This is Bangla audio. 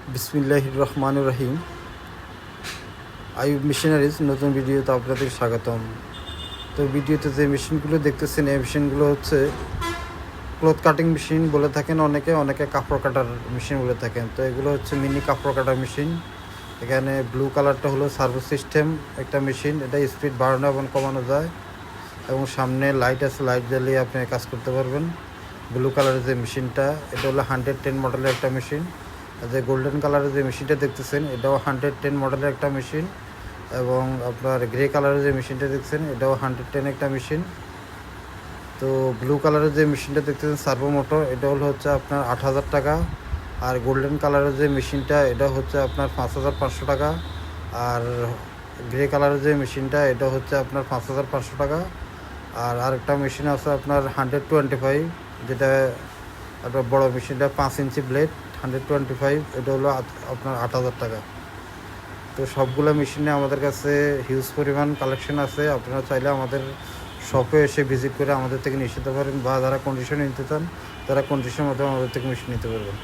বিসমিল্লাহির রহমানির রহিম। আইয়ুব মেশিনারিজ নতুন ভিডিওতে আপনাদের স্বাগতম। তো ভিডিওতে যে মেশিনগুলো দেখতেছেন এই মেশিনগুলো হচ্ছে ক্লথ কাটিং মেশিন বলে থাকেন অনেকে কাপড় কাটার মেশিন বলে থাকেন। তো এগুলো হচ্ছে মিনি কাপড় কাটার মেশিন। এখানে ব্লু কালারটা হলো সার্ভো সিস্টেম একটা মেশিন, এটা স্পিড বাড়ানো এবং কমানো যায় এবং সামনে লাইট আছে, লাইট জ্বালিয়ে আপনি কাজ করতে পারবেন। ব্লু কালারের যে মেশিনটা এটা হলো 110 মডেলের একটা মেশিন। আর যে গোল্ডেন কালারের যে মেশিনটা দেখতেছেন এটাও 110 মডেলের একটা মেশিন, এবং আপনার গ্রে কালারের যে মেশিনটা দেখছেন এটাও 110 একটা মেশিন। তো ব্লু কালারের যে মেশিনটা দেখতেছেন সার্ভো মোটর, এটা হচ্ছে আপনার 8,000 টাকা। আর গোল্ডেন কালারের যে মেশিনটা এটা হচ্ছে আপনার 5,500 টাকা। আর গ্রে কালারের যে মেশিনটা এটা হচ্ছে আপনার 5,500 টাকা। আর আরেকটা মেশিন আছে আপনার 125, যেটা আপনার বড় মেশিনটা 5 ইঞ্চি ব্লেড 125, এটা হলো আপনার 8,000 টাকা। তো সবগুলো মেশিনে আমাদের কাছে হিউজ পরিমাণ কালেকশন আছে। আপনারা চাইলে আমাদের শপে এসে ভিজিট করে আমাদের থেকে নিতে পারেন, বা যারা কন্ডিশনে নিতে চান তারা কন্ডিশনের মধ্যে আমাদের থেকে মেশিন নিতে পারবেন।